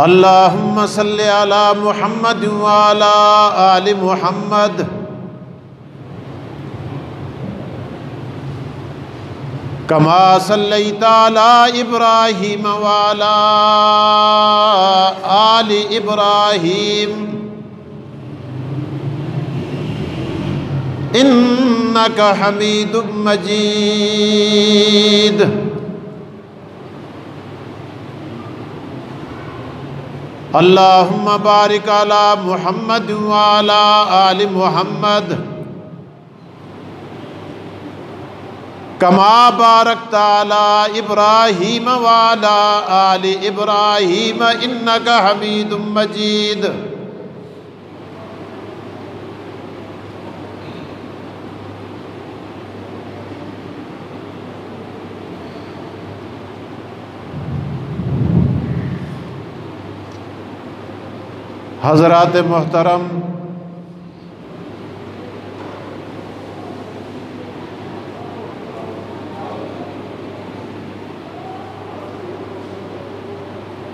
अल्लाहुम्मा सल्ली अला मुहम्मद व अला आलि मुहम्मद कमा सल्लैता अला इब्राहीम व अला आलि इब्राहीम इन्नका हमीदुम मजीद। अल्लाहुम्मा बारिक अला मुहम्मद व अला आलि मुहम्मद कमा बारकता अला इब्राहीम व अला आलि इब्राहीम इन्नका हमीदुम मजीद। हज़रात मोहतरम,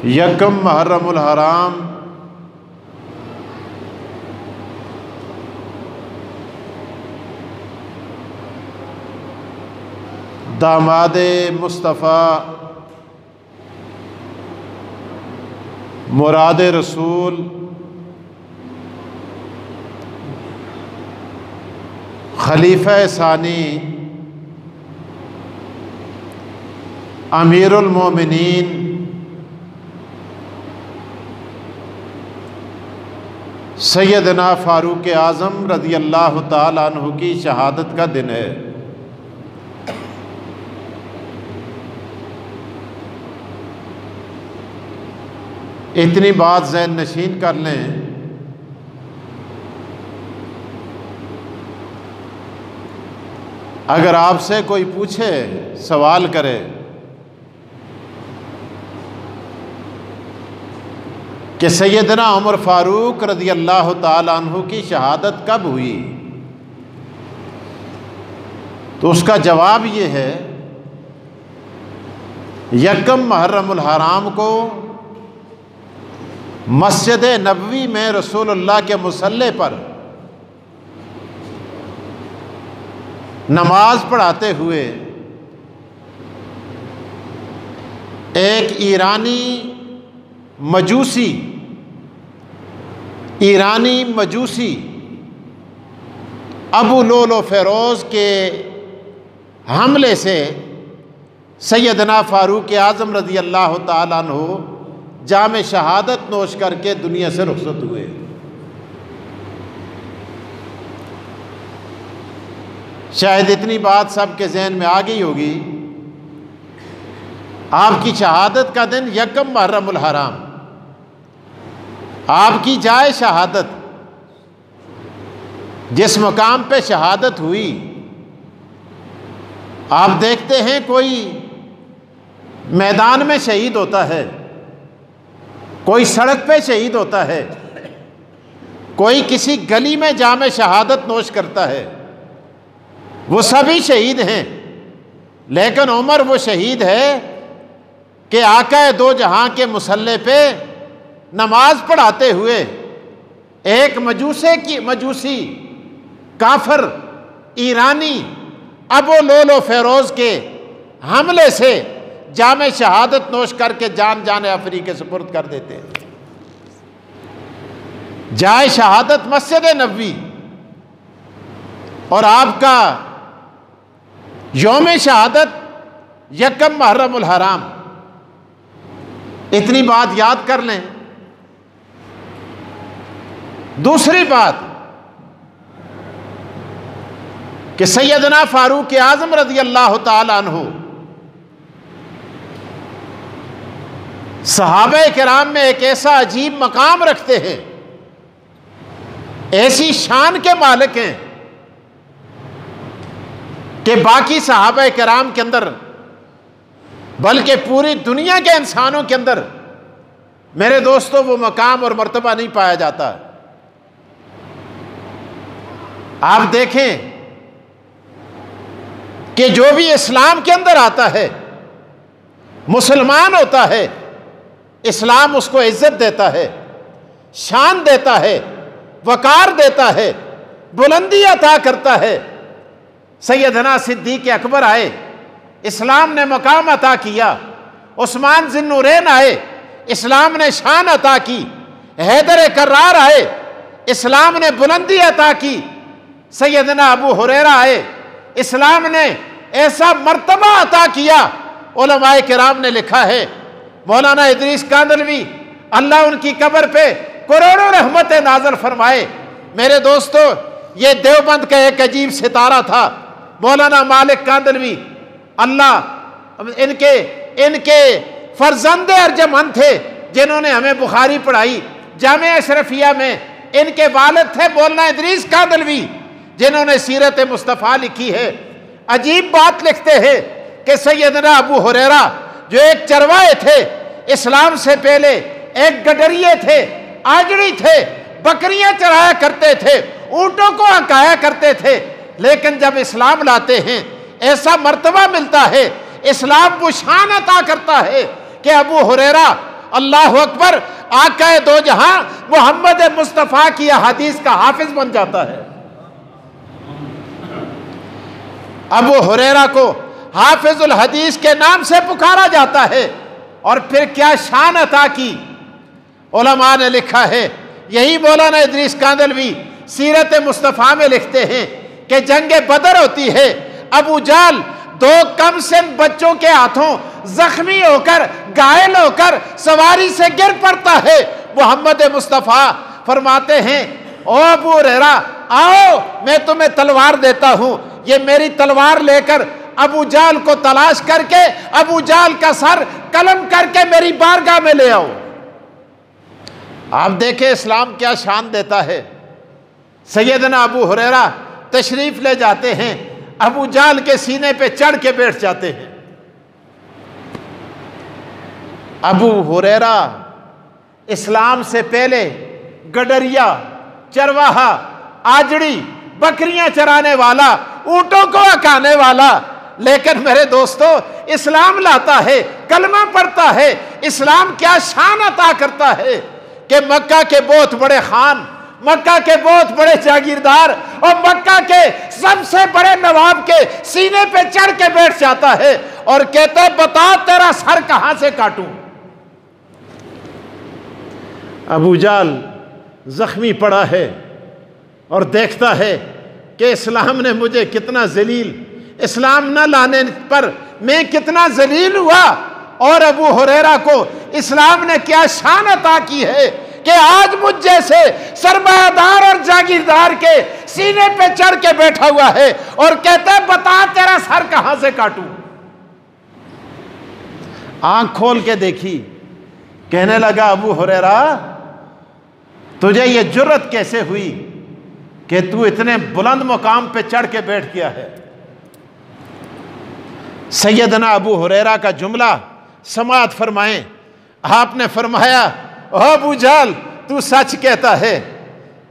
यकम मुहर्रमुल हराम दामादे मुस्तफ़ा मुराद रसूल खलीफा सानी अमीरुल मोमिनीन सैयदना फ़ारूक आज़म रज़ी अल्लाह ताला अन्हु की शहादत का दिन है। इतनी बात ज़हन नशीन कर लें, अगर आपसे कोई पूछे, सवाल करे कि सैयदना उमर फ़ारूक रज़ी अल्लाह ताला अन्हु की शहादत कब हुई, तो उसका जवाब ये है, यकम मुहर्रमुल हराम को मस्जिद नबवी में रसूलुल्लाह के मुसल्ले पर नमाज पढ़ाते हुए एक ईरानी मजूसी अबू लोलो फ़ेरोज़ के हमले से सैयदना फ़ारूक आज़म रज़ी अल्लाह ताला अन्हु जाम शहादत नोश करके दुनिया से रुखसत हुए। शायद इतनी बात सबके जहन में आ गई होगी, आपकी शहादत का दिन यकम मुहर्रमुल हराम, आपकी जाए शहादत, जिस मुकाम पे शहादत हुई, आप देखते हैं कोई मैदान में शहीद होता है, कोई सड़क पे शहीद होता है, कोई किसी गली में जामे शहादत नोश करता है, वो सभी शहीद हैं, लेकिन उमर वो शहीद है कि आका दो जहां के मुसल्ले पे नमाज पढ़ाते हुए एक मजूसी काफिर ईरानी अबू लोलो फ़ेरोज़ के हमले से जामे शहादत नोश करके जान आफरी के सुपुर्द कर देते हैं। जाए शहादत मस्जिद नबवी और आपका यौम शहादत यकम मुहर्रमुल हराम। इतनी बात याद कर लें। दूसरी बात कि सैयदना फ़ारूक आज़म रज़ी अल्लाह ताला अन्हु सहाबा किराम में एक ऐसा अजीब मकाम रखते हैं, ऐसी शान के मालिक हैं कि बाकी सहाबा किराम के अंदर, बल्कि पूरी दुनिया के इंसानों के अंदर मेरे दोस्तों वो मकाम और मर्तबा नहीं पाया जाता। आप देखें कि जो भी इस्लाम के अंदर आता है, मुसलमान होता है, इस्लाम उसको इज्जत देता है, शान देता है, वकार देता है, बुलंदी अता करता है। सैयदना सिद्दीक़ अकबर आए, इस्लाम ने मकाम अता किया। उस्मान ज़िन्नुरैन आए, इस्लाम ने शान अता की। हैदर कर्रार आए, इस्लाम ने बुलंदी अता की। सैयदना अबू हुरैरा आए, इस्लाम ने ऐसा मर्तबा अता किया। उलमाए किराम ने लिखा है, मौलाना इदरीस कांदलवी अल्लाह उनकी कब्र पे करोड़ों रहमत नाज़िल फरमाए। मेरे दोस्तों, ये देवबंद का एक अजीब सितारा था, मौलाना मालिक कांदलवी। अल्लाह इनके फर्जंदे अर्जमंद थे जिन्होंने हमें बुखारी पढ़ाई जामिया अशरफिया में। इनके वालिद थे मौलाना इदरीस कांदलवी जिन्होंने सीरत मुस्तफ़ा लिखी है। अजीब बात लिखते हैं कि सैयदना अबू हुरैरा जो एक चरवाहे थे, इस्लाम से पहले एक गडरिये थे, आजड़ी थे, बकरियां चराया करते थे, ऊंटों को हकाया करते थे। लेकिन जब इस्लाम लाते हैं ऐसा मर्तबा मिलता है, इस्लाम को शान अता करता है कि अबू हुरैरा अल्लाह अकबर आका दो जहां मोहम्मद मुस्तफ़ा की हदीस का हाफिज बन जाता है। अबू हुरैरा को हाफिजुल हदीस के नाम से पुकारा जाता है। और फिर क्या शान अता की। उलमा ने लिखा है, यही मौलाना इदरीस कांदलवी सीरत मुस्तफ़ा में लिखते हैं कि जंगे बदर होती है, अबू जाल दो कम सिन बच्चों के हाथों जख्मी होकर, घायल होकर सवारी से गिर पड़ता है। मोहम्मद मुस्तफ़ा फरमाते हैं, ओ अबू हुरैरा आओ, मैं तुम्हें तलवार देता हूं। ये मेरी तलवार लेकर अबू जाल को तलाश करके अबू जाल का सर कलम करके मेरी बारगाह में ले आओ। आप देखें इस्लाम क्या शान देता है। सैयदना अबू हुरैरा तशरीफ ले जाते हैं, अबू जाल के सीने पे चढ़ के बैठ जाते हैं। अबू हुरैरा इस्लाम से पहले गडरिया, चरवाहा, आजड़ी, बकरियां चराने वाला, ऊंटों को हकाने वाला। लेकिन मेरे दोस्तों, इस्लाम लाता है, कलमा पढ़ता है। इस्लाम क्या शान अता करता है कि मक्का के बहुत बड़े खान, मक्का के बहुत बड़े जागीरदार और मक्का के सबसे बड़े नवाब के सीने पे चढ़ के बैठ जाता है और कहता है, बता तेरा सर कहां से काटूं। अबू जाल जख्मी पड़ा है और देखता है कि इस्लाम ने मुझे कितना जलील, इस्लाम न लाने पर मैं कितना जलील हुआ। और अबू हुरैरा को इस्लाम ने क्या शान अता की है कि आज मुझ जैसे सरमायादार और जागीरदार के सीने पे चढ़ के बैठा हुआ है और कहता है, बता तेरा सर कहां से काटूं। आंख खोल के देखी, कहने लगा, अबू हुरैरा तुझे ये जुर्रत कैसे हुई कि तू इतने बुलंद मुकाम पे चढ़ के बैठ गया है। सैयदना अबू हुरैरा का जुमला समाअत फरमाएं। आपने फरमाया, अबू जाल तू सच कहता है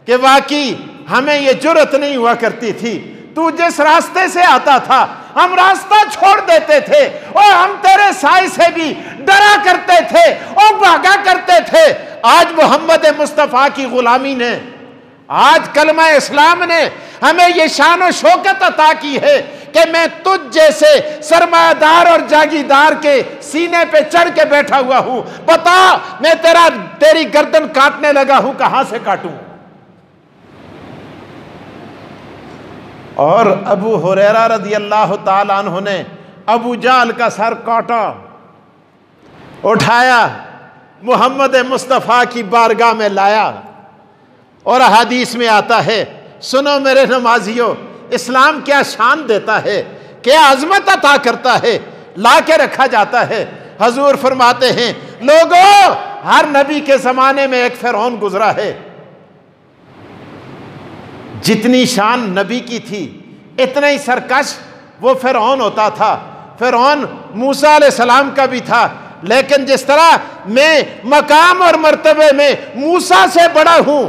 कि वाकई हमें ये जुर्रत नहीं हुआ करती थी। तू जिस रास्ते से आता था हम रास्ता छोड़ देते थे और हम तेरे साए से भी डरा करते थे और भागा करते थे। आज मोहम्मद मुस्तफ़ा की गुलामी ने, आज कलमा इस्लाम ने हमें ये शान और शौकत अता की है कि मैं तुझ जैसे सरमायादार और जागीरदार के सीने पे चढ़ के बैठा हुआ हूं। बता, मैं तेरी गर्दन काटने लगा हूं, कहां से काटूं। और अबू हुरैरा रज़ियल्लाहु ताला अन्हु ने अबू जाल का सर काटा, उठाया, मोहम्मद मुस्तफ़ा की बारगाह में लाया। और हदीस में आता है, सुनो मेरे नमाजियों, इस्लाम क्या शान देता है, क्या अजमत अता करता है, ला के रखा जाता है। हजूर फरमाते हैं, लोगों हर नबी के ज़माने में एक फ़िरौन गुजरा है। जितनी शान नबी की थी इतना ही सरकश वो फ़िरौन होता था। फ़िरौन मूसा अलैहिस्सलाम का भी था, लेकिन जिस तरह मैं मकाम और मर्तबे में मूसा से बड़ा हूं,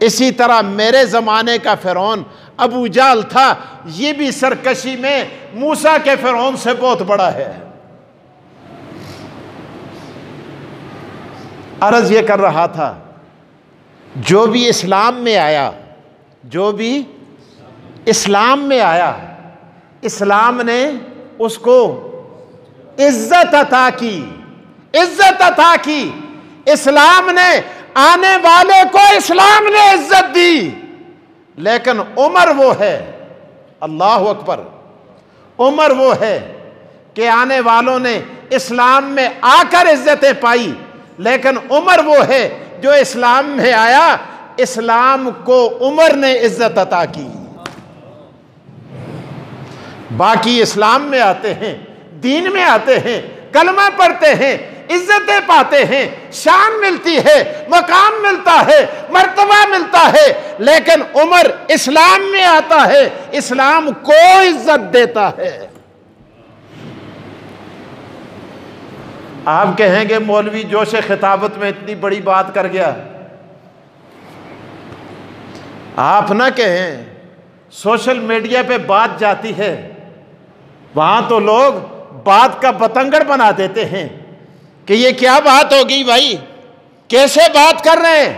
इसी तरह मेरे ज़माने का फ़िरौन अबू जाल था। ये भी सरकशी में मूसा के फ़िरौन से बहुत बड़ा है। अर्ज़ ये कर रहा था, जो भी इस्लाम में आया, जो भी इस्लाम में आया, इस्लाम ने उसको इज्जत अता की, इज्जत अता की। इस्लाम ने आने वाले को इस्लाम ने इज्जत दी, लेकिन उम्र वो है, अल्लाह अकबर, उम्र वो है कि आने वालों ने इस्लाम में आकर इज्जतें पाई, लेकिन उम्र वो है जो इस्लाम में आया, इस्लाम को उम्र ने इज्जत अता की। बाकी इस्लाम में आते हैं, दीन में आते हैं, कलमा पढ़ते हैं, इज्जतें पाते हैं, शान मिलती है, मकाम मिलता है, मर्तबा मिलता है, लेकिन उमर इस्लाम में आता है, इस्लाम को इज्जत देता है। आप कहेंगे मौलवी जोश खिताबत में इतनी बड़ी बात कर गया। आप ना कहें, सोशल मीडिया पे बात जाती है, वहां तो लोग बात का बतंगड़ बना देते हैं कि ये क्या बात होगी भाई, कैसे बात कर रहे हैं।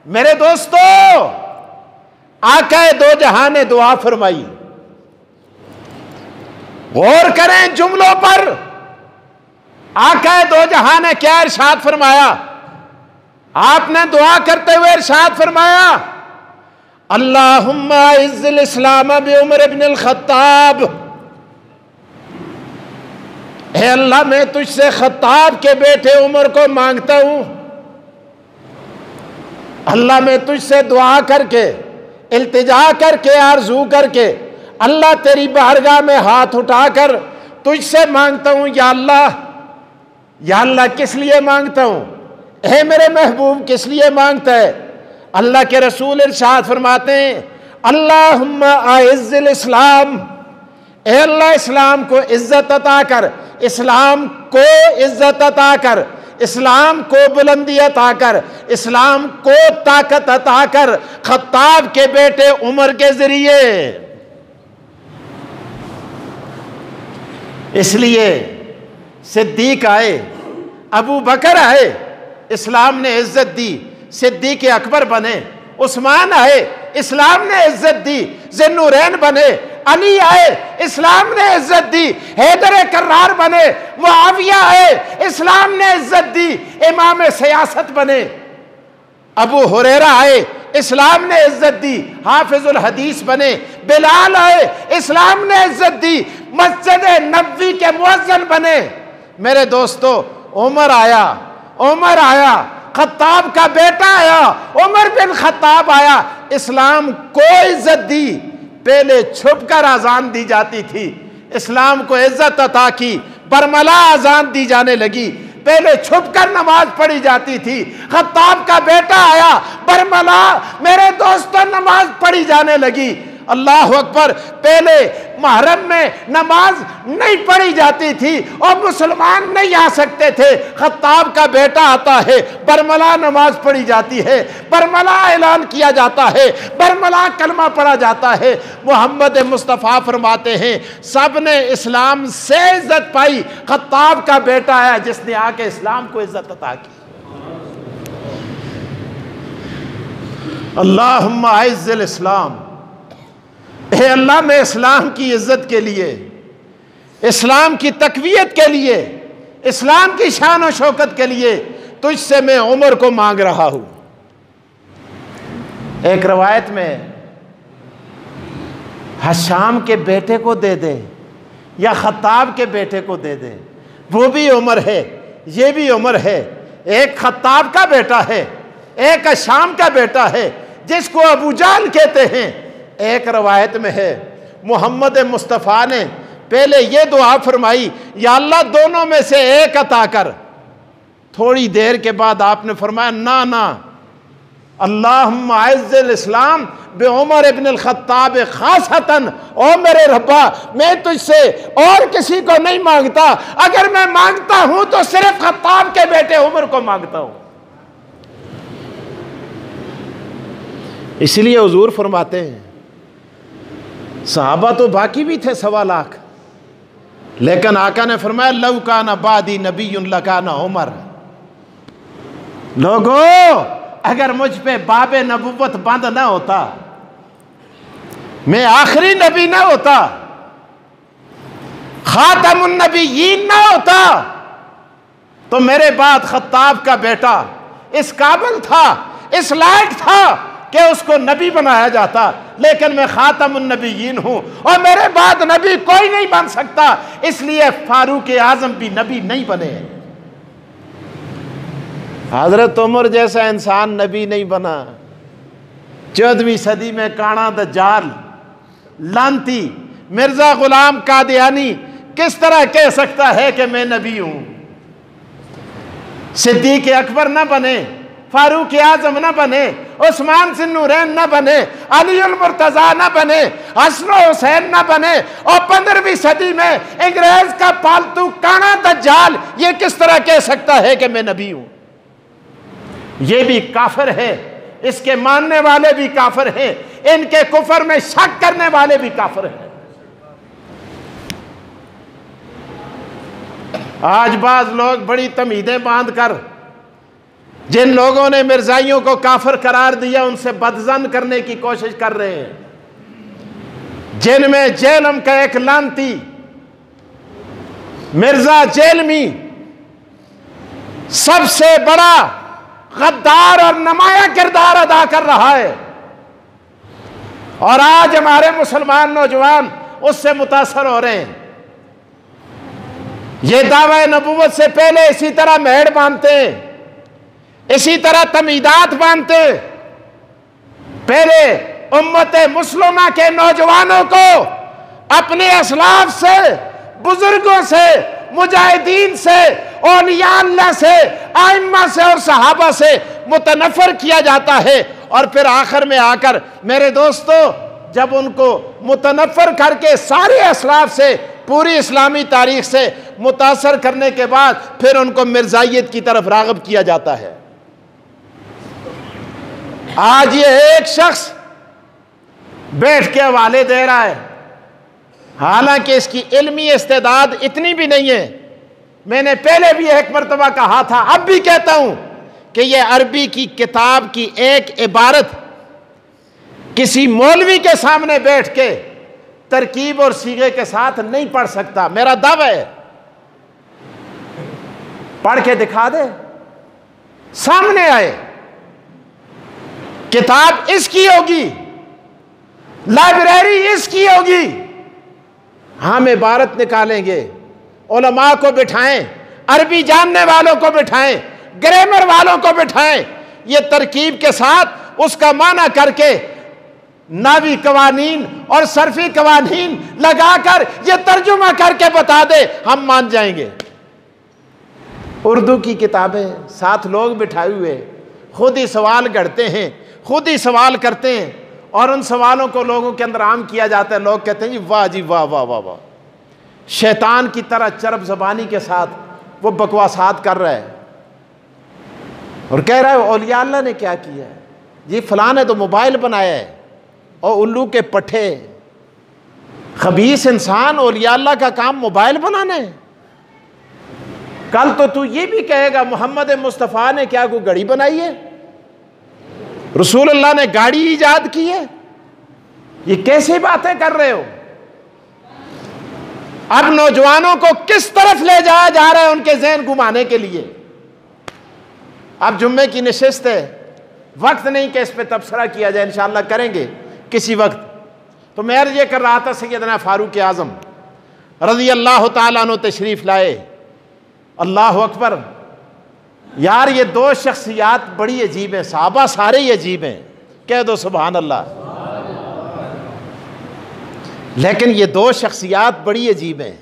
मेरे दोस्तों, आका दो जहां ने दुआ फरमाई, गौर करें जुमलों पर। आका दो जहां ने क्या इरशाद फरमाया? आपने दुआ करते हुए इरशाद फरमाया, अल्लाहुम्मा इज़्ज़िल इस्लाम बि उमर इब्न अल खत्ताब। हे अल्लाह, मैं तुझसे खत्ताब के बेटे उमर को मांगता हूं। अल्लाह, मैं तुझसे दुआ करके, इल्तिजा करके, आरजू करके, अल्लाह तेरी बारगाह में हाथ उठाकर तुझसे मांगता हूं, या अल्लाह, या अल्लाह, किस लिए मांगता हूं? हे मेरे महबूब, किस लिए मांगता है? अल्लाह के रसूल इरशाद फरमाते हैं, अल्लाहुम्मा आइज़्ज़िल इस्लाम। ए अल्लाह, इस्लाम को इज्जत अता कर, इस्लाम को इज्जत अता कर, इस्लाम को बुलंदी अता कर, इस्लाम को ताकत अता कर, खत्ताब के बेटे उमर के जरिए। इसलिए सिद्दीक आए, अबू बकर आए, इस्लाम ने इज्जत दी, सिद्दीक अकबर बने। उस्मान आए, इस्लाम ने इज्जत दी, ज़ुन्नूरैन बने। अली आए, इस्लाम ने इज्जत दी, हैदर कर्रार बने। मुआविया आए, इस्लाम ने इज्जत दी, इमाम सियासत बने। अबू हुरैरा आए, इस्लाम ने इज्जत दी, हाफिजुल हदीस बने। बिलाल आए, इस्लाम ने इज्जत दी, मस्जिद नबवी के मुअज्जिन बने। मेरे दोस्तों, उमर आया, उमर आया, खत्ताब का बेटा आया, उमर बिन खत्ताब आया, इस्लाम को इज्जत दी। पहले छुपकर अजान दी जाती थी, इस्लाम को इज्जत अता की, बरमला अजान दी जाने लगी। पहले छुपकर नमाज पढ़ी जाती थी, खत्ताब का बेटा आया, बरमला मेरे दोस्तों नमाज पढ़ी जाने लगी। अल्लाह अकबर। पहले महरम में नमाज नहीं पढ़ी जाती थी और मुसलमान नहीं आ सकते थे। खत्ताब का बेटा आता है, बरमला नमाज पढ़ी जाती है, बरमला ऐलान किया जाता है, बरमला कलमा पढ़ा जाता है। मोहम्मद मुस्तफ़ा फरमाते हैं, सब ने इस्लाम से इज्जत पाई, खत्ताब का बेटा आया जिसने आके इस्लाम को इज्जत अता की। अल्लाहुम्मा आइज़्ज़िल इस्लाम। हे अल्लाह, मैं इस्लाम की इज्जत के लिए, इस्लाम की तकवीयत के लिए, इस्लाम की शान और शौकत के लिए तुझसे मैं उमर को मांग रहा हूं। एक रवायत में हशाम के बेटे को दे दे या खत्ताब के बेटे को दे दे, वो भी उमर है, ये भी उमर है। एक खत्ताब का बेटा है, एक हशाम का बेटा है जिसको अबू जाल कहते हैं। एक रवायत में है, मोहम्मद मुस्तफ़ा ने पहले ये दुआ फरमाई, या अल्लाह दोनों में से एक अता कर। थोड़ी देर के बाद आपने फरमाया, ना ना, अल्लाहुम्मा आइज़्ज़िल इस्लाम बि उमर इब्न अल खत्ताब खासतन। ओ मेरे रब्बा, मैं तुझसे और किसी को नहीं मांगता, अगर मैं मांगता हूं तो सिर्फ खत्ताब के बेटे उमर को मांगता हूं। इसलिए हुजूर फरमाते हैं, सहाबा तो बाकी भी थे 1.25 लाख, लेकिन आका ने फरमाया, लौ काना बादी नबियुन लकाना उमर। लोगों, अगर मुझ पे बाबे नबूवत बंद ना होता, मैं आखिरी नबी ना होता, खातमुन नबीयीन ना होता, तो मेरे बाद खत्ताब का बेटा इस काबिल था, इस लायक था कि उसको नबी बनाया जाता। लेकिन मैं खातमुन नबीयीन हूं और मेरे बाद नबी कोई नहीं बन सकता, इसलिए फारूक आजम भी नबी नहीं बने। हजरत उमर जैसा इंसान नबी नहीं बना। 14वीं सदी में काना दज्जाल लांती मिर्जा गुलाम कादियानी किस तरह कह सकता है कि मैं नबी हूं? सिद्दीक अकबर ना बने, फारूक आजम ना बने, उस्मान ज़ुन्नूरैन ना बने, अलीउल मुर्तज़ा ना बने, हसन हुसैन ना बने, और 15वीं सदी में अंग्रेज का पालतू काना दज्जाल ये किस तरह कह सकता है कि मैं नबी हूं? ये भी काफिर है, इसके मानने वाले भी काफिर हैं, इनके कुफर में शक करने वाले भी काफिर हैं। आज बाज लोग बड़ी तमीदें बांधकर जिन लोगों ने मिर्जाइयों को काफिर करार दिया उनसे बदजन करने की कोशिश कर रहे हैं। जिनमें जेलम का एक लांती मिर्जा जेलमी सबसे बड़ा गद्दार और नुमाया किरदार अदा कर रहा है, और आज हमारे मुसलमान नौजवान उससे मुतासर हो रहे हैं। ये दावा नबूवत से पहले इसी तरह मेड़ बांधते, इसी तरह तमीदात बांधते। पहले उम्मत मुस्लिमा के नौजवानों को अपने असलाफ से, बुजुर्गों से, मुजाहिदीन से, औलिया अल्लाह से, आइम्मा से और सहाबा से मुतनफर किया जाता है, और फिर आखिर में आकर मेरे दोस्तों जब उनको मुतनफर करके सारे असलाफ से, पूरी इस्लामी तारीख से मुतासर करने के बाद फिर उनको मिर्जाइयत की तरफ राग़िब किया जाता है। आज ये एक शख्स बैठ के हवाले दे रहा है, हालांकि इसकी इल्मी इस्तेदाद इतनी भी नहीं है। मैंने पहले भी एक मरतबा कहा था, अब भी कहता हूं कि यह अरबी की किताब की एक इबारत किसी मौलवी के सामने बैठ के तरकीब और सीगे के साथ नहीं पढ़ सकता। मेरा दावा है, पढ़ के दिखा दे, सामने आए, किताब इसकी होगी, लाइब्रेरी इसकी होगी, हम इबारत निकालेंगे, उलमा को बिठाएं, अरबी जानने वालों को बिठाएं, ग्रामर वालों को बिठाएं, ये तरकीब के साथ उसका माना करके नावी कवानीन और सरफी कवानीन लगाकर ये तर्जुमा करके बता दे, हम मान जाएंगे। उर्दू की किताबें, साथ लोग बिठाए हुए, खुद ही सवाल गढ़ते हैं, खुद ही सवाल करते हैं, और उन सवालों को लोगों के अंदर आम किया जाता है। लोग कहते हैं जी वाह जी वाह वाह वाह वाह, शैतान की तरह चरब ज़बानी के साथ वो बकवासात कर रहा है और कह रहा है औलिया अल्लाह ने क्या किया है, जी फलां ने तो मोबाइल बनाया है, और उल्लू के पट्टे खबीस इंसान, औलिया अल्लाह का काम मोबाइल बनाना है। कल तो तू ये भी कहेगा मोहम्मद मुस्तफ़ा ने क्या कोई घड़ी बनाई है, रसूल अल्लाह ने गाड़ी ईजाद की है। ये कैसी बातें कर रहे हो? अब नौजवानों को किस तरफ ले जाया जा रहा है उनके ज़हन घुमाने के लिए। अब जुम्मे की नशिस्त है, वक्त नहीं कि इस पे तबसरा किया जाए, इंशाअल्लाह करेंगे किसी वक्त। तो मैं अर्ज़ ये कर रहा था, सैयदना फारूक आज़म रज़ी अल्लाह ताला अन्हु तशरीफ़ लाए। अल्लाह अकबर। यार ये दो शख्सियात बड़ी अजीब हैं, सहाबा सारे ही अजीब हैं, कह दो सुभान अल्लाह। लेकिन ये दो शख्सियात बड़ी अजीब हैं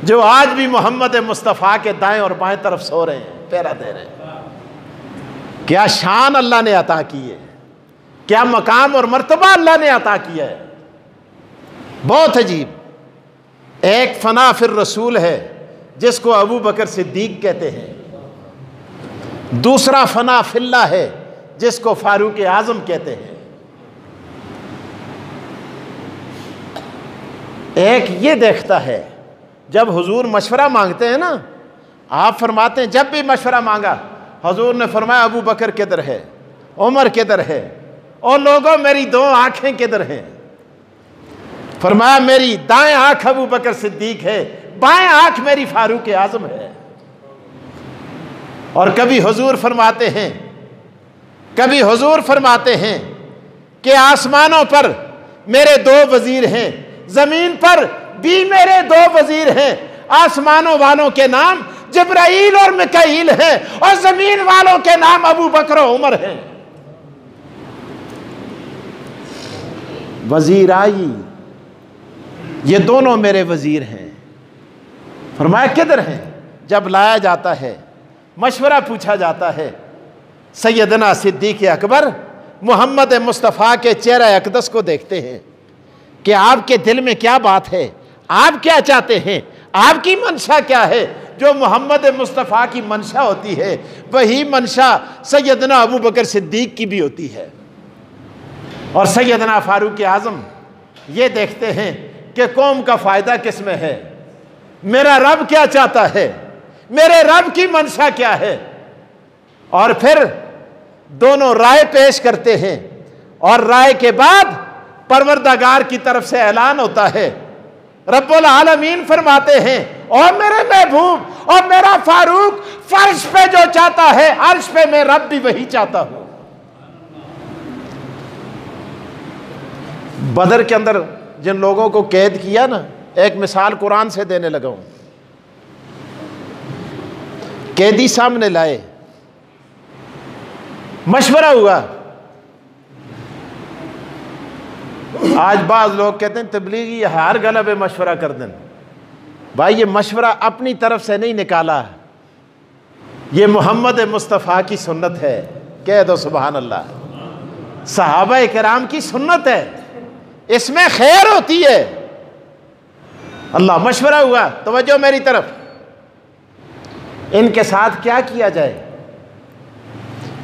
जो आज भी मोहम्मद मुस्तफ़ा के दाएं और बाएं तरफ सो रहे हैं, पहरा दे रहे हैं। क्या शान अल्लाह ने अता की है, क्या मकाम और मर्तबा अल्लाह ने अता किया है, बहुत अजीब। एक फना फिर रसूल है जिसको अबू बकर सिद्दीक कहते हैं, दूसरा फना फिल्ला है जिसको फारूक आज़म कहते हैं। एक ये देखता है, जब हुजूर मशवरा मांगते हैं ना, आप फरमाते हैं जब भी मशवरा मांगा हुजूर ने फरमाया अबू बकर किधर है, उमर किधर है, और लोगों मेरी दो आंखें किधर हैं? फरमाया मेरी दाएं आंख अबू बकर सिद्दीक है, बाएं आंख मेरी फारूक आजम है। और कभी हुजूर फरमाते हैं, कभी हुजूर फरमाते हैं कि आसमानों पर मेरे दो वजीर हैं, जमीन पर भी मेरे दो वजीर हैं। आसमानों वालों के नाम जिब्राईल और मिकाईल हैं, और जमीन वालों के नाम अबू बकर और उमर हैं। वजीर आई, ये दोनों मेरे वजीर हैं। फरमाया किधर हैं? जब लाया जाता है, मशवरा पूछा जाता है, सैयदना सिद्दीक अकबर मोहम्मद मुस्तफ़ा के चेहरा अक़दस को देखते हैं कि आपके दिल में क्या बात है, आप क्या चाहते हैं, आपकी मंशा क्या है। जो मोहम्मद मुस्तफ़ा की मंशा होती है वही मंशा सैयदना अबू बकर सिद्दीक की भी होती है। और सैयदना फारूक आज़म ये देखते हैं कि कौम का फ़ायदा किस में है, मेरा रब क्या चाहता है, मेरे रब की मंशा क्या है। और फिर दोनों राय पेश करते हैं, और राय के बाद परवरदिगार की तरफ से ऐलान होता है। रब्बुल आलमीन फरमाते हैं, और मेरे महबूब और मेरा फारूक फर्श पे जो चाहता है अर्श पे मैं रब भी वही चाहता हूं। बदर के अंदर जिन लोगों को कैद किया ना, एक मिसाल कुरान से देने लगा हूं। कैदी सामने लाए, मशवरा हुआ। आज बाज लोग कहते हैं तबलीगी हर गला पे मशवरा कर दें। भाई ये मशवरा अपनी तरफ से नहीं निकाला, ये मोहम्मद मुस्तफ़ा की सुन्नत है। कह दो सुभान अल्लाह। सहाबा किराम की सुन्नत है, इसमें खैर होती है। अल्लाह मशवरा हुआ, तवज्जो मेरी तरफ। इनके साथ क्या किया जाए?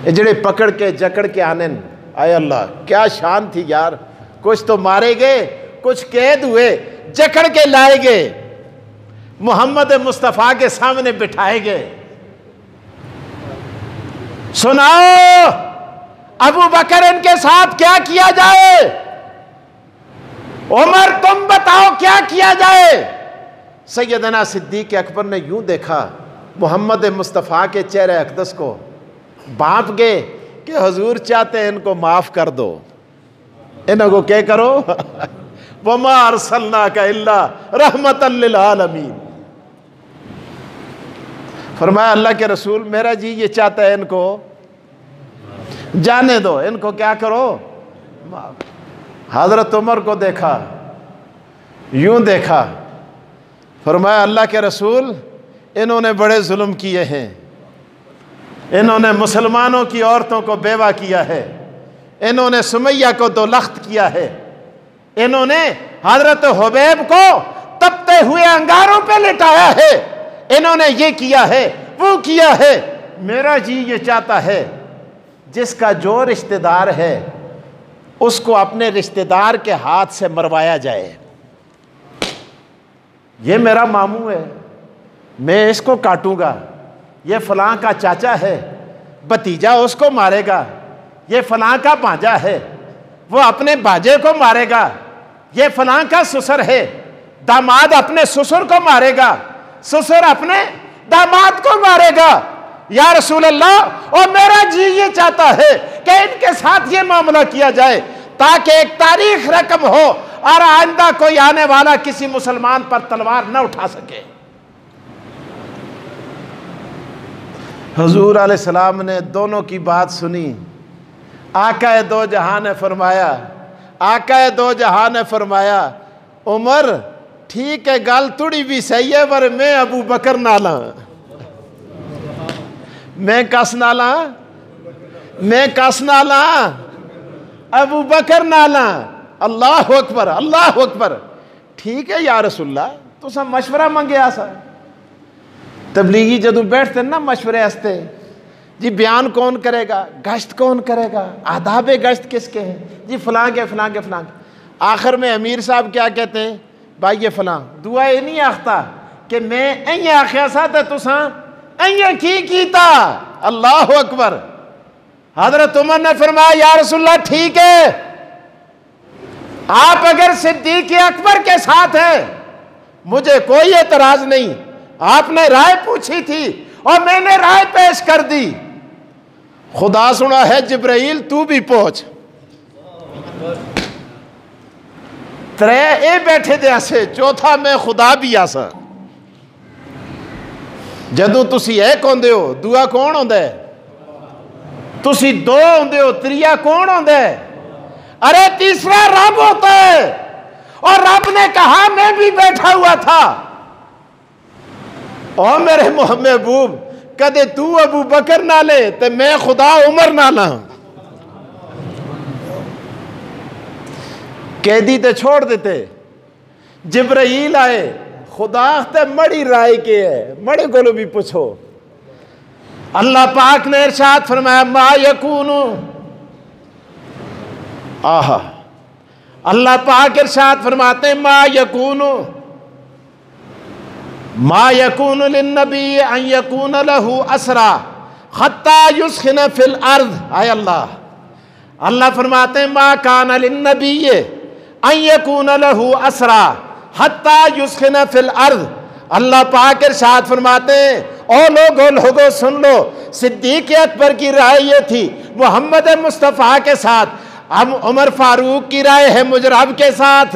जड़े पकड़ के जकड़ के आने, आए अल्लाह क्या शान थी यार। कुछ तो मारे गए, कुछ कैद हुए, जकड़ के लाए गए, मोहम्मद मुस्तफ़ा के सामने बिठाए गए। सुनाओ अबू बकर इनके साथ क्या किया जाए? उमर तुम बताओ क्या किया जाए? सैयदना सिद्दीक अकबर ने यूं देखा मोहम्मद मुस्तफ़ा के चेहरे अक़दस को, बांप गए कि हुजूर चाहते हैं इनको माफ कर दो, इनको क्या करो। वमा अरसलनाका इल्ला रहमतल लिल आलमीन। फरमाया अल्लाह के रसूल मेरा जी ये चाहता है इनको जाने दो, इनको क्या करो माफ। हजरत उमर को देखा, यूं देखा, फरमाया अल्लाह के रसूल इन्होंने बड़े जुल्म किए हैं, इन्होंने मुसलमानों की औरतों को बेवा किया है, इन्होंने सुमैया को दोलख्त किया है, इन्होंने हजरत हुबैब को तपते हुए अंगारों पे लिटाया है, इन्होंने ये किया है वो किया है। मेरा जी ये चाहता है जिसका जो रिश्तेदार है उसको अपने रिश्तेदार के हाथ से मरवाया जाए। ये मेरा मामू है, मैं इसको काटूंगा, ये फलां का चाचा है, भतीजा उसको मारेगा, ये फलां का भांजा है, वो अपने भांजे को मारेगा, ये फलां का ससुर है, दामाद अपने ससुर को मारेगा, ससुर अपने दामाद को मारेगा। या रसूल अल्लाह, और मेरा जी ये चाहता है कि इनके साथ ये मामला किया जाए ताकि एक तारीख रकम हो और आइंदा कोई आने वाला किसी मुसलमान पर तलवार न उठा सके। हुजूर अलैहिस्सलाम ने दोनों की बात सुनी। आका दो जहां ने फरमाया, आका दो जहां ने फरमाया, उमर ठीक है गल थोड़ी भी सही है पर मैं अबू बकर नाला, मैं कस नाला, मैं कस नाला, अबू बकर नाला। अल्लाह अकबर, अल्लाह अकबर। ठीक है या रसूलल्लाह, तुसा मशवरा मंगे आसा। तबलीगी जदों बैठते ना मशवरे हस्ते जी, बयान कौन करेगा, गश्त कौन करेगा, आदाब गश्त किसके हैं जी, फलां के फलां के फलां के। आखिर में अमीर साहब क्या कहते हैं, भाई ये फलां दुआ ये नहीं आखता कि मैं इं आख्या सा तो तुसा अं की कीता। अल्लाह अकबर। हजरत उमर ने फरमाया या रसूलल्लाह ठीक है, आप अगर सिद्दीक अकबर के साथ हैं मुझे कोई एतराज नहीं, आपने राय पूछी थी और मैंने राय पेश कर दी। खुदा सुना है जिब्राइल तू भी पहुंच। त्रै ए बैठे दे आसे, चौथा मैं खुदा भी आसा। जदों तुसी एक होंदे हो दूआ कौन होंदा है? तुसी दो होंदे हो त्रिया कौन होंदा है? अरे तीसरा रब होता है। और रब ने कहा मैं भी बैठा हुआ था। और मेरे महबूब कदे तू अबू बकर ना ले ते मैं खुदा उमर ना ला। कैदी ते छोड़ देते, जिब्राइल आए, खुदा ते मड़ी राय के है, मड़े को भी पूछो। अल्लाह पाक ने इरशाद फरमाया मा यकूनु, आहा, अल्लाह पाक इरशाद फरमाते मा यकूनु लिन्नबी अन यकून लहू असरा हत्ता युस्खिन फिल अर्द। आय अल्लाह, अल्लाह फरमाते मा कान लिन्नबी अन यकून लहू असरा हत्ता युस्खिन फिल अर्द। अल्लाह पाक इरशाद फरमाते ओ लोगो सुन लो, सिद्दीक अकबर की राय ये थी मोहम्मद मुस्तफ़ा के साथ, अब उमर फारूक की राय है मुजरब के साथ।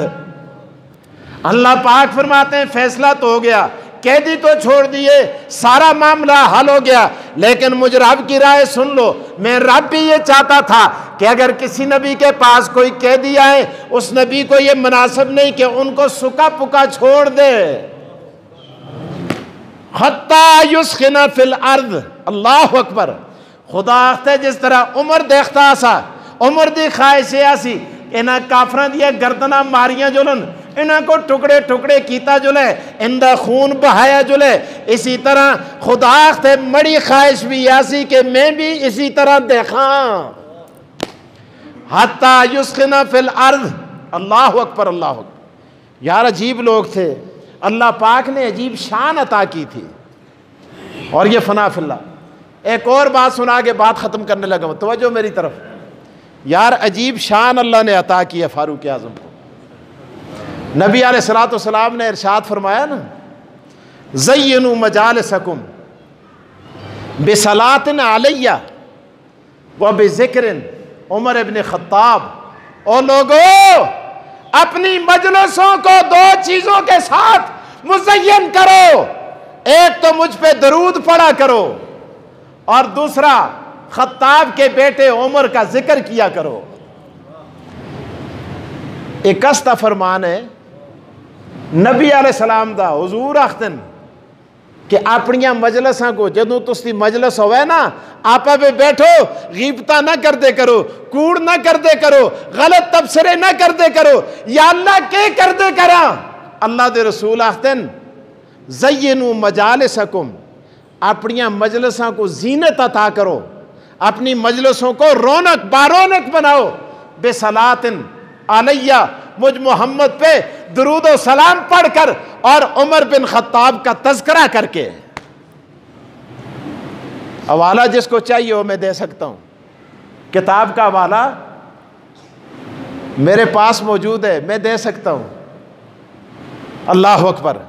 अल्लाह पाक फरमाते हैं फैसला तो हो गया, कैदी तो छोड़ दिए, सारा मामला हल हो गया, लेकिन मुजरब की राय सुन लो। मैं रब भी ये चाहता था कि अगर किसी नबी के पास कोई कैदी आए, उस नबी को ये मुनासिब नहीं कि उनको सूखा पुका छोड़ दे। हत्ता युस्खिना फिल अर्द। अल्लाह अकबर। खुदा आखते जिस तरह उमर देखता सा, उमर दी ख्वाहिश आसी इन्हां काफरां दियां गर्दनां मारियां जुलन, इन्हां को टुकड़े टुकड़े कीता जुले, इनका खून बहाया जुले। इसी तरह खुदा आखते मड़ी ख्वाहिश भी आसी कि मैं भी इसी तरह देखा। हत्ता युस्खिना फिल अर्द। अल्लाह अकबर, अल्लाह अकबर। यार अजीब लोग थे, अल्लाह पाक ने अजीब शान अता की थी। और ये फना फिल्ला। एक और बात सुना के बात ख़त्म करने लगा, तवज्जो मेरी तरफ। यार अजीब शान अल्लाह ने अता किया फारूक आज़म को। नबी अलैहिस्सलाम ने इरशाद फरमाया ना, ज़य्यनु मजालिसकुम बिसलातिन अलैया व बिज़िक्रिन उमर इब्न खत्ताब। ओ लोगों, अपनी मजलिसों को दो चीजों के साथ मुज़य्यन करो, एक तो मुझ पे दरूद पढ़ा करो और दूसरा खत्ताब के बेटे उमर का जिक्र किया करो। एक अस्ता फरमान है नबी अलैहिस्सलाम दा, हुजूर आखदन कि अपनिया मजलसा को जदों तुसी मजलस होवे ना, आपा पे बैठो, गीबता ना कर दे करो, कूड़ ना कर दे करो, गलत तबसरे ना कर दे करो, या अल्लाह के कर दे करा। अल्लाह दे रसूल आखदन ज़य्यनु मजालिसकुम, अपनिया मजलसा को जीनत अता करो, अपनी मजलसों को रौनक बारौनक बनाओ। बेसलातिन अलैया, मुझ मोहम्मद पे दुरूद और सलाम पढ़कर और उमर बिन खत्ताब का तज़किरा करके। हवाला जिसको चाहिए वो मैं दे सकता हूँ, किताब का हवाला मेरे पास मौजूद है, मैं दे सकता हूँ। अल्लाह अकबर।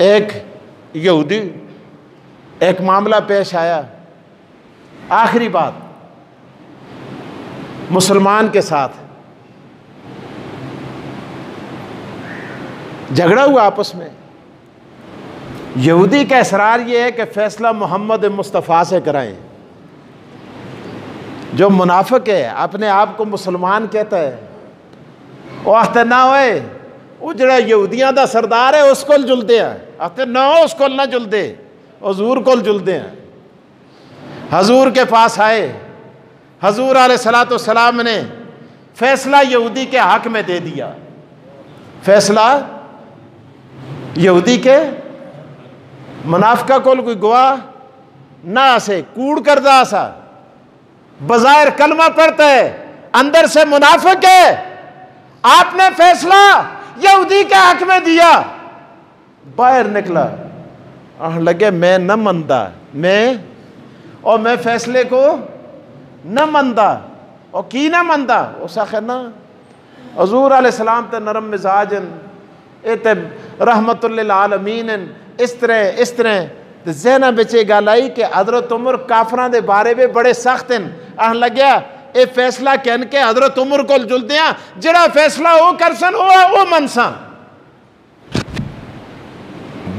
एक यहूदी एक मामला पेश आया, आखिरी बात, मुसलमान के साथ झगड़ा हुआ आपस में। यहूदी का इसरार यह है कि फैसला मोहम्मद मुस्तफ़ा से कराएं। जो मुनाफिक है, अपने आप को मुसलमान कहता है, वो आखते ना होए वो जड़ा यहूदियां दा सरदार है उस कोल जुलदे हैं, आखते ना उस कोल ना जुलदे, हजूर कोल जुलदे हैं। हजूर के पास आए, हजूर अलैहिस्सलाम ने फैसला यहूदी के हक में दे दिया। फैसला यहूदी के, मुनाफिका कोल कोई गवाह ना से कूड़ करदा सा, बज़ाहिर कलमा पढ़ता है, अंदर से मुनाफिक है। आपने फैसला यहूदी के हक में दिया, बाहर निकला लगे मैं न मनदा, मैं फैसले को न मनदा और की ना मनदा। उस आखिर ना हजूर अलैहिस्सलाम ते नरम मिजाजन ए ते रहमतुल्लिल आलमीन इस तरह ते ज़हना बिचे गल आई कि हज़रत उमर काफरां दे बारे में बड़े सख्त हैं। लग्या ये फैसला कहन के हज़रत उमर को जुलदे हैं, जिहड़ा फैसला वो कर सन वो मनसा।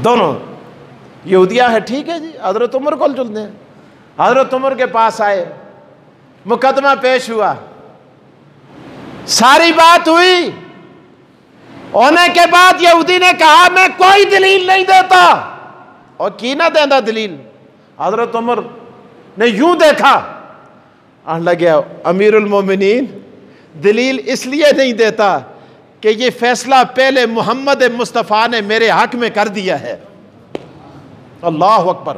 दोनों यहूदिया है, ठीक है जी, हज़रत उमर को जुलदे हैं। हज़रत उमर के पास आए, मुकदमा पेश हुआ, सारी बात हुई। होने के बाद यहूदी ने कहा मैं कोई दलील नहीं देता, और की ना देता दलील। हज़रत उमर ने यूं देखा, लग्या अमीरुल मोमिनीन दलील इसलिए नहीं देता कि ये फैसला पहले मोहम्मद मुस्तफ़ा ने मेरे हक में कर दिया है। अल्लाह अकबर।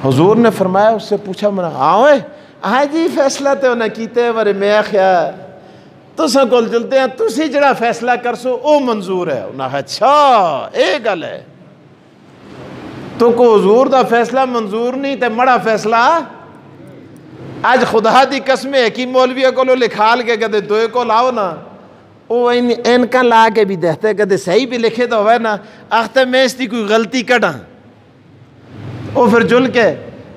हुजूर ने फरमाया, उससे पूछा, मना हाँ जी फैसला तो उन्हें कीते, पर मैं आख्या तुसां कोल जुलते हैं, तुसी जड़ा फैसला कर सो वो मंजूर है। उन्हें अच्छा ये गल है, तो को हुजूर दा फैसला मंजूर नहीं ते मड़ा फैसला। आज खुदा दी कसम है कि मौलविया को लिखाल के कदे दो को लाओ ना, वो इनका ला के भी देखते, कदे सही भी लिखे तो है ना, आखते मैं इसकी कोई गलती कटा, वो फिर जुल के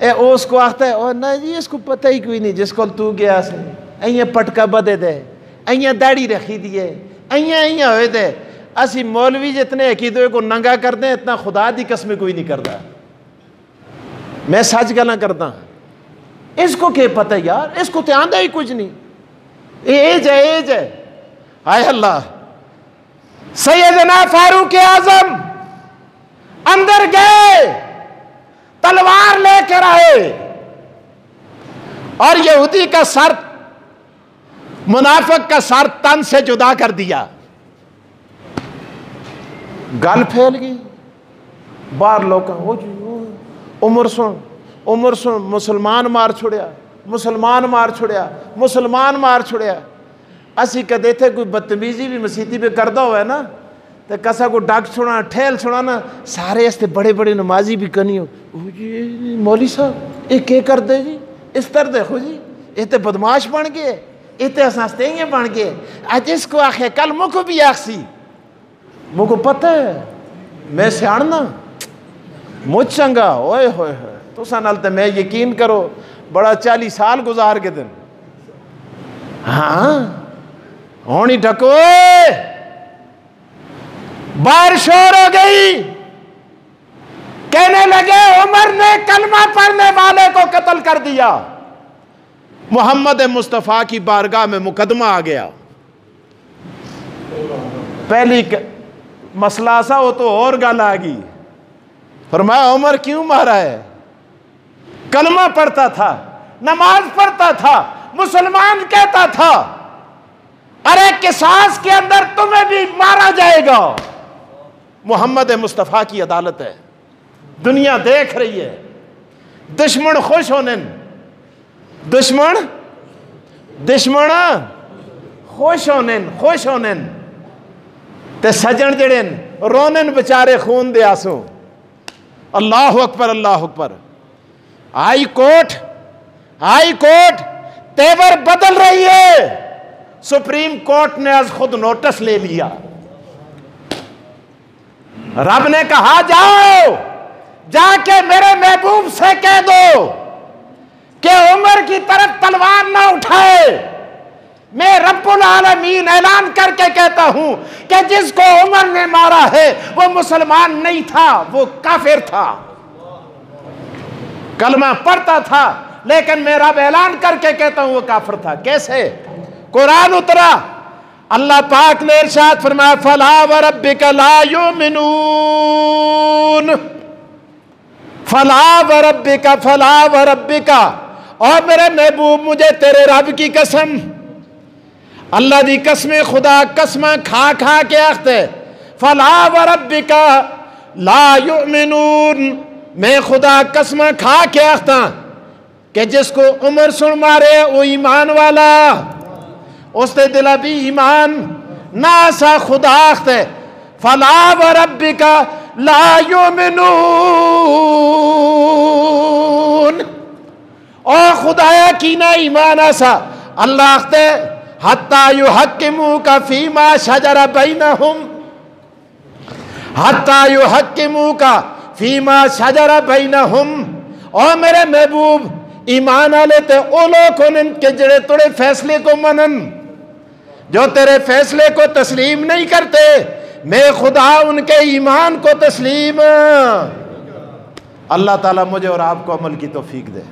उसको आखता है और ना जी इसको पता ही कोई नहीं, जिसको तू गया से अइया पटका बदे दे, अइया दाढ़ी रखी दिए, अइया होए दे। असी मौलवी जितने अकीदे को नंगा करते हैं, इतना खुदा दी कसम कोई नहीं करता। मैं सच गल्लां करता, इसको क्या पता यार, इसको तो आंदा ही कुछ नहीं, एज है। हाय अल्लाह, सैयदना फारूक आजम अंदर गए, तलवार लेकर आए और यहूदी का सर, मुनाफिक का सर तन से जुदा कर दिया। गल फैल गई बाहर, लोग उमर सुन मुसलमान मार छुड़िया। असी कदे थे कोई बदतमीजी भी मसीती पे करता हुआ ना, तो कसा को डग छुड़ा ठेल छुड़ा ना, सारे इससे बड़े बड़े नमाजी भी करनी हो जी, मौली साहब ये क्या कर दे जी, इस तरह देखो जी, ये तो बदमाश बन गए, ये तो हंसते बन गए। आज इसको आखे कल मुझको भी आखसी, मुझको पता है मैं सियाणना मुझ चंगा ओए होए तुसा नाल ते मैं यकीन करो बड़ा 40 साल गुजार के दिन। हाँ होनी ढको, बारिश शोर हो गई, कहने लगे उमर ने कलमा पढ़ने वाले को कत्ल कर दिया। मोहम्मद मुस्तफ़ा की बारगाह में मुकदमा आ गया। पहली मसला सा वो तो और गल आ गई, फरमाया उमर क्यों मारा है? कलमा पढ़ता था, नमाज पढ़ता था, मुसलमान कहता था अरे किसास के अंदर तुम्हें भी मारा जाएगा। मोहम्मद मुस्तफ़ा की अदालत है, दुनिया देख रही है, दुश्मन खुश होने, दुश्मन खुश होने ते सजन जड़े रोने बेचारे खून दे आंसू। अल्लाह अकबर अल्लाह अकबर। हाई कोर्ट तेवर बदल रही है। सुप्रीम कोर्ट ने आज खुद नोटिस ले लिया। रब ने कहा जाओ जाके मेरे महबूब से कह दो कि उमर की तरफ तलवार ना उठाए। मैं रब्बुल आलमीन ऐलान करके कहता हूं कि जिसको उमर ने मारा है वो मुसलमान नहीं था, वो काफिर था। कलमा पढ़ता था लेकिन मैं रब ऐलान करके कहता हूं वो काफिर था। कैसे? कुरान उतरा, अल्लाह पाक ने इरशाद फरमाया फला व रब्बिका ला युमिनून, फला व रब्बिका, और मेरे महबूब मुझे तेरे रब की कसम, अल्लाह दी कसमें खुदा कसम खा खा के आखते फला व रब्बिका ला युमिनून, मैं खुदा कसम खा के आखता कि जिसको उमर सुन मारे वो ईमान वाला, उसने दिला भी ईमान ना सा खुदा आखते फला व रब्बिका ला युमिनून। ओ खुदाया की ना ईमान आसा अल्लाह ते हत्ता युहक्किमुका फीमा शजरा बैनहुम, हत्ता युहक्किमुका फीमा शजरा बैनहुम। ओ मेरे महबूब ईमान आले ते ओ लोग के जड़े तोड़े फैसले को मनन, जो तेरे फैसले को तस्लीम नहीं करते, मैं खुदा उनके ईमान को तस्लीम। अल्लाह ताला मुझे और आपको अमल की तौफीक दे।